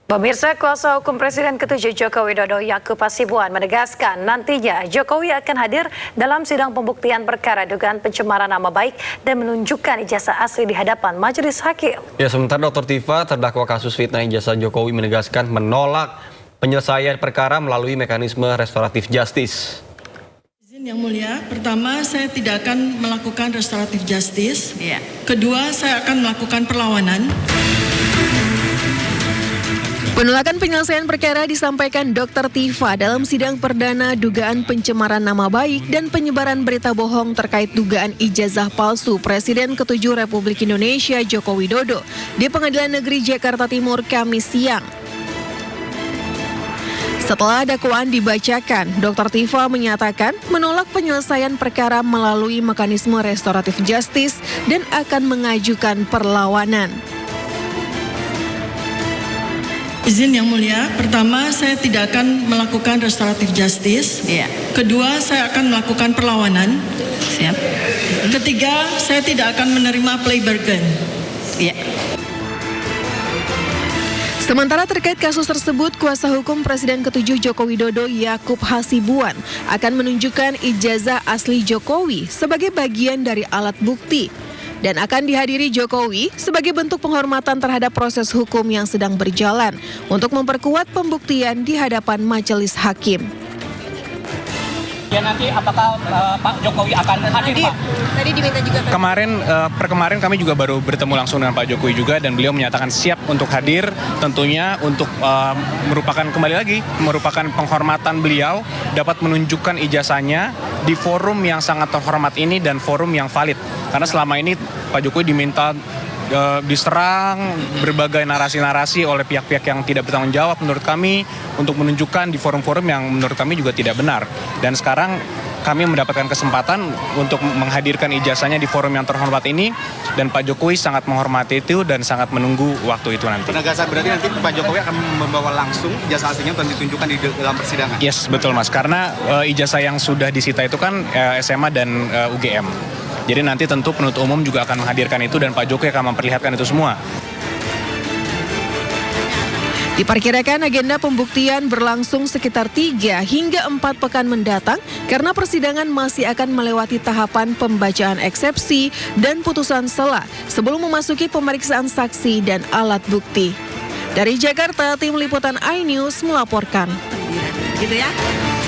Pemirsa, kuasa hukum Presiden ke-7 Joko Widodo Yakub Hasibuan menegaskan nantinya Jokowi akan hadir dalam sidang pembuktian perkara dugaan pencemaran nama baik dan menunjukkan ijazah asli di hadapan majelis hakim. Ya, sementara Dr. Tifa, terdakwa kasus fitnah ijazah Jokowi, menegaskan menolak penyelesaian perkara melalui mekanisme restoratif justice. Izin Yang Mulia, pertama saya tidak akan melakukan restoratif justice. Kedua, saya akan melakukan perlawanan. Penolakan penyelesaian perkara disampaikan Dr. Tifa dalam sidang perdana dugaan pencemaran nama baik dan penyebaran berita bohong terkait dugaan ijazah palsu Presiden ke-7 Republik Indonesia Joko Widodo di Pengadilan Negeri Jakarta Timur Kamis siang. Setelah dakwaan dibacakan, Dr. Tifa menyatakan menolak penyelesaian perkara melalui mekanisme restoratif justice dan akan mengajukan perlawanan. Izin Yang Mulia, pertama saya tidak akan melakukan restoratif justice. Kedua, saya akan melakukan perlawanan. Ketiga, saya tidak akan menerima plea bargain. Sementara terkait kasus tersebut, kuasa hukum Presiden ke-7 Joko Widodo Yakub Hasibuan akan menunjukkan ijazah asli Jokowi sebagai bagian dari alat bukti dan akan dihadiri Jokowi sebagai bentuk penghormatan terhadap proses hukum yang sedang berjalan untuk memperkuat pembuktian di hadapan majelis hakim. Ya, nanti apakah Pak Jokowi akan hadir, Pak? Tadi diminta juga. Kemarin kami juga baru bertemu langsung dengan Pak Jokowi juga, dan beliau menyatakan siap untuk hadir, tentunya untuk merupakan penghormatan beliau dapat menunjukkan ijazahnya di forum yang sangat terhormat ini dan forum yang valid. Karena selama ini Pak Jokowi diminta diserang berbagai narasi-narasi oleh pihak-pihak yang tidak bertanggung jawab menurut kami untuk menunjukkan di forum-forum yang menurut kami juga tidak benar. Dan sekarang kami mendapatkan kesempatan untuk menghadirkan ijazahnya di forum yang terhormat ini, dan Pak Jokowi sangat menghormati itu dan sangat menunggu waktu itu nanti. Penegasan berarti nanti Pak Jokowi akan membawa langsung ijazah aslinya untuk ditunjukkan di dalam persidangan? Yes, betul Mas, karena ijazah yang sudah disita itu kan SMA dan UGM. Jadi nanti tentu penuntut umum juga akan menghadirkan itu dan Pak Jokowi akan memperlihatkan itu semua. Diperkirakan agenda pembuktian berlangsung sekitar 3 hingga 4 pekan mendatang karena persidangan masih akan melewati tahapan pembacaan eksepsi dan putusan sela sebelum memasuki pemeriksaan saksi dan alat bukti. Dari Jakarta, tim liputan iNews melaporkan. Gitu ya,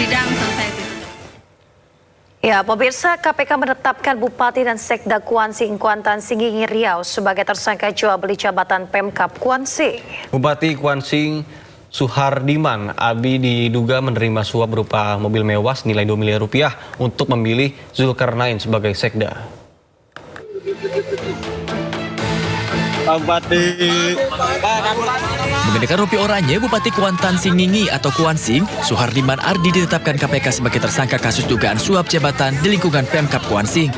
sidang selesai. Ya, pemirsa, KPK menetapkan Bupati dan Sekda Kuansing Kuantan Singgingi Riau sebagai tersangka jual beli jabatan Pemkab Kuansing. Bupati Kuansing Suhardiman Abi diduga menerima suap berupa mobil mewah senilai 2 miliar rupiah untuk memilih Zulkarnain sebagai Sekda. Mengenakan rompi oranye, Bupati Kuantan Singgingi atau Kuansing, Suhardiman Ardi ditetapkan KPK sebagai tersangka kasus dugaan suap jabatan di lingkungan Pemkab Kuansing.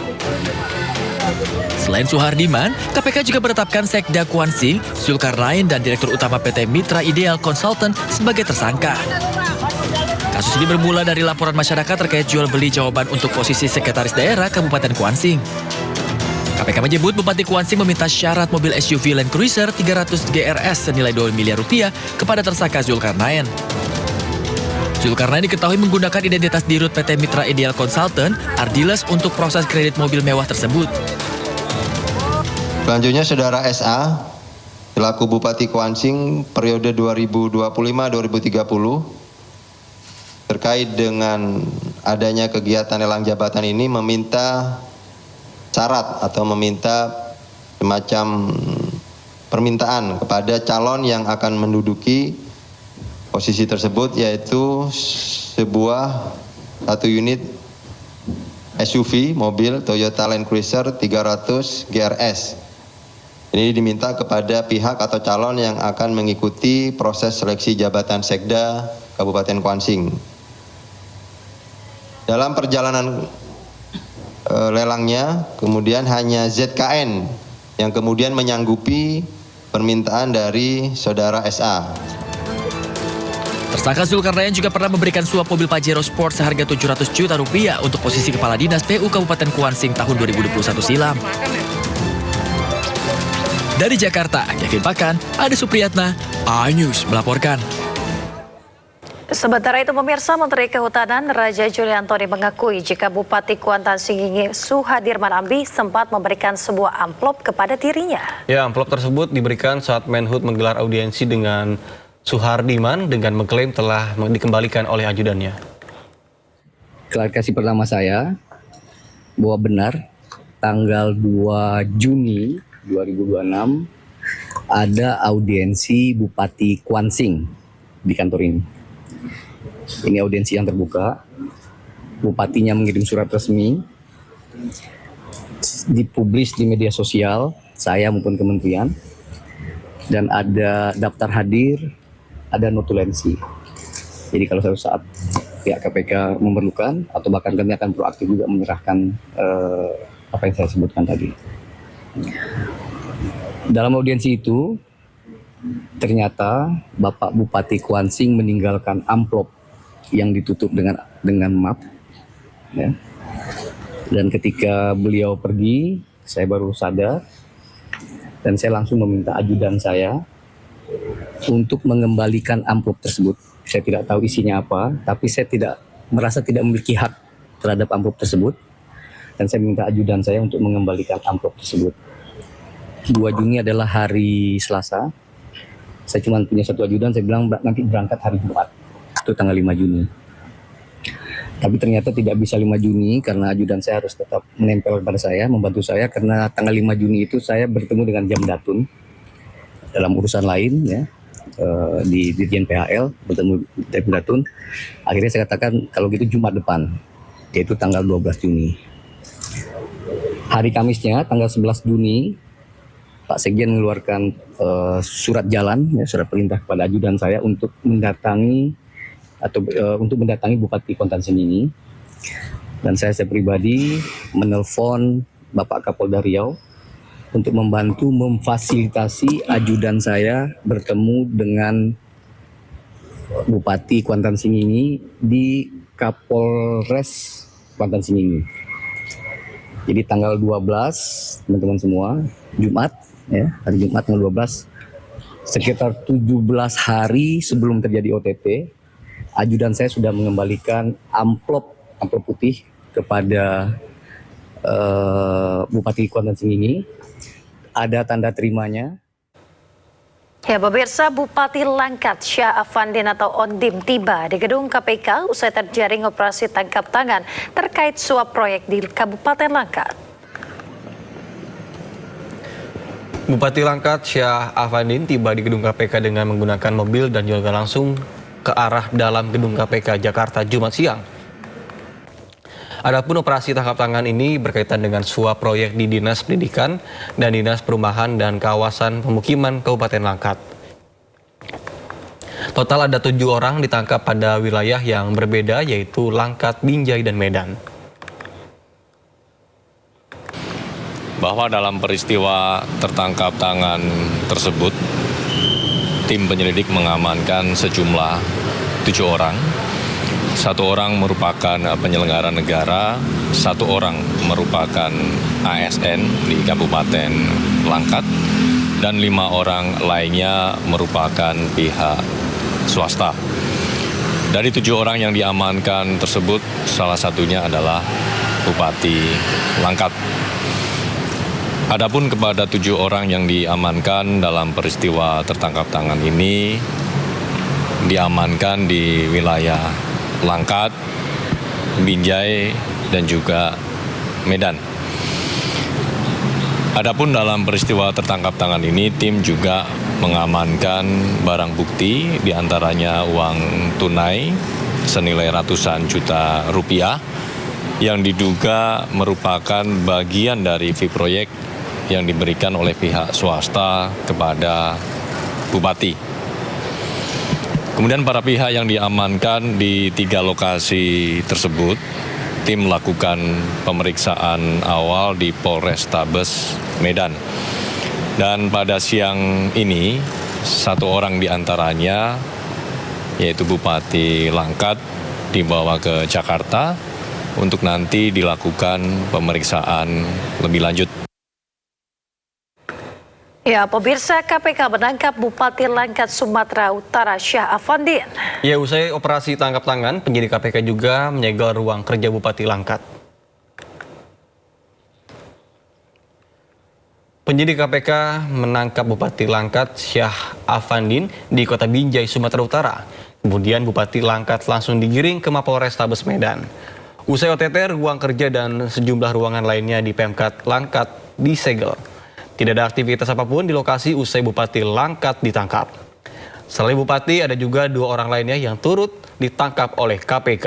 Selain Suhardiman, KPK juga menetapkan Sekda Kuansing, Zulkarnain dan Direktur Utama PT Mitra Ideal Consultant sebagai tersangka. Kasus ini bermula dari laporan masyarakat terkait jual beli jawaban untuk posisi Sekretaris Daerah Kabupaten Kuansing. KPK menyebut Bupati Kuansing meminta syarat mobil SUV Land Cruiser 300 GRS senilai 2 miliar rupiah kepada tersangka Zulkarnain. Zulkarnain diketahui menggunakan identitas dirut PT Mitra Ideal Consultant, Ardiles, untuk proses kredit mobil mewah tersebut. Selanjutnya Saudara SA, selaku Bupati Kuansing periode 2025-2030, terkait dengan adanya kegiatan lelang jabatan ini meminta syarat atau meminta semacam permintaan kepada calon yang akan menduduki posisi tersebut, yaitu satu unit SUV mobil Toyota Land Cruiser 300 GRS. Ini diminta kepada pihak atau calon yang akan mengikuti proses seleksi jabatan Sekda Kabupaten Kuansing. Dalam perjalanan lelangnya, kemudian hanya ZKN yang kemudian menyanggupi permintaan dari Saudara SA. Tersangka Zulkarnain juga pernah memberikan suap mobil Pajero Sport seharga 700 juta rupiah untuk posisi Kepala Dinas PU Kabupaten Kuansing tahun 2021 silam. Dari Jakarta, Kevin Pakan, Ade Supriyatna, iNews melaporkan. Sementara itu pemirsa, Menteri Kehutanan Raja Juliantoni mengakui jika Bupati Kuantan Singingi Suhadirman Ambi sempat memberikan sebuah amplop kepada dirinya. Ya, amplop tersebut diberikan saat Menhub menggelar audiensi dengan Suhardiman dengan mengklaim telah dikembalikan oleh ajudannya. Klarifikasi pertama saya bahwa benar tanggal 2 Juni 2026 ada audiensi Bupati Kuansing di kantor ini. Ini audiensi yang terbuka. Bupatinya mengirim surat resmi, dipublis di media sosial, saya maupun kementerian, dan ada daftar hadir, ada notulensi. Jadi kalau suatu saat pihak KPK memerlukan, atau bahkan kami akan proaktif juga menyerahkan apa yang saya sebutkan tadi. Dalam audiensi itu, ternyata Bapak Bupati Kuansing meninggalkan amplop yang ditutup dengan map, ya. Dan ketika beliau pergi, saya baru sadar dan saya langsung meminta ajudan saya untuk mengembalikan amplop tersebut. Saya tidak tahu isinya apa, tapi saya merasa tidak memiliki hak terhadap amplop tersebut, dan saya minta ajudan saya untuk mengembalikan amplop tersebut. 2 Juni adalah hari Selasa. Saya cuma punya satu ajudan, saya bilang nanti berangkat hari Jumat, itu tanggal 5 Juni. Tapi ternyata tidak bisa 5 Juni karena ajudan saya harus tetap menempel pada saya, membantu saya, karena tanggal 5 Juni itu saya bertemu dengan Jamdatun dalam urusan lain, ya, di Dirjen PHL, bertemu Jamdatun. Akhirnya saya katakan kalau gitu Jumat depan, yaitu tanggal 12 Juni. Hari Kamisnya, tanggal 11 Juni, Pak Sekjen mengeluarkan surat jalan, ya, surat perintah kepada ajudan saya untuk mendatangi Bupati Kuantan Singingi, dan saya pribadi menelpon Bapak Kapolda Riau untuk membantu memfasilitasi ajudan saya bertemu dengan Bupati Kuantan Singingi di Kapolres Kuantan Singingi. Jadi tanggal 12, teman-teman semua, Jumat, ya, hari Jumat tanggal 12, sekitar 17 hari sebelum terjadi OTT, ajudan saya sudah mengembalikan amplop putih kepada Bupati Kuantan Singingi. Ada tanda terimanya. Ya, pemirsa, Bupati Langkat Syah Afandin atau Ondim tiba di gedung KPK usai terjaring operasi tangkap tangan terkait suap proyek di Kabupaten Langkat. Bupati Langkat Syah Afandin tiba di gedung KPK dengan menggunakan mobil dan juga langsung ke arah dalam gedung KPK Jakarta Jumat siang. Adapun operasi tangkap tangan ini berkaitan dengan suap proyek di Dinas Pendidikan dan Dinas Perumahan dan Kawasan Pemukiman Kabupaten Langkat. Total ada 7 orang ditangkap pada wilayah yang berbeda, yaitu Langkat, Binjai, dan Medan. Bahwa dalam peristiwa tertangkap tangan tersebut, tim penyelidik mengamankan sejumlah 7 orang. 1 orang merupakan penyelenggara negara, 1 orang merupakan ASN di Kabupaten Langkat, dan 5 orang lainnya merupakan pihak swasta. Dari 7 orang yang diamankan tersebut, salah satunya adalah Bupati Langkat. Adapun kepada 7 orang yang diamankan dalam peristiwa tertangkap tangan ini, diamankan di wilayah Langkat, Binjai, dan juga Medan. Adapun dalam peristiwa tertangkap tangan ini, tim juga mengamankan barang bukti, diantaranya uang tunai senilai ratusan juta rupiah, yang diduga merupakan bagian dari fee proyek yang diberikan oleh pihak swasta kepada Bupati. Kemudian para pihak yang diamankan di 3 lokasi tersebut, tim melakukan pemeriksaan awal di Polrestabes Medan. Dan pada siang ini, 1 orang diantaranya, yaitu Bupati Langkat, dibawa ke Jakarta untuk nanti dilakukan pemeriksaan lebih lanjut. Ya, pemirsa, KPK menangkap Bupati Langkat Sumatera Utara Syah Afandin. Ya, usai operasi tangkap tangan, penyidik KPK juga menyegel ruang kerja Bupati Langkat. Penyidik KPK menangkap Bupati Langkat Syah Afandin di Kota Binjai, Sumatera Utara. Kemudian Bupati Langkat langsung digiring ke Mapolrestabes Medan. Usai OTT, ruang kerja dan sejumlah ruangan lainnya di Pemkat Langkat disegel. Tidak ada aktivitas apapun di lokasi usai Bupati Langkat ditangkap. Selain Bupati, ada juga 2 orang lainnya yang turut ditangkap oleh KPK.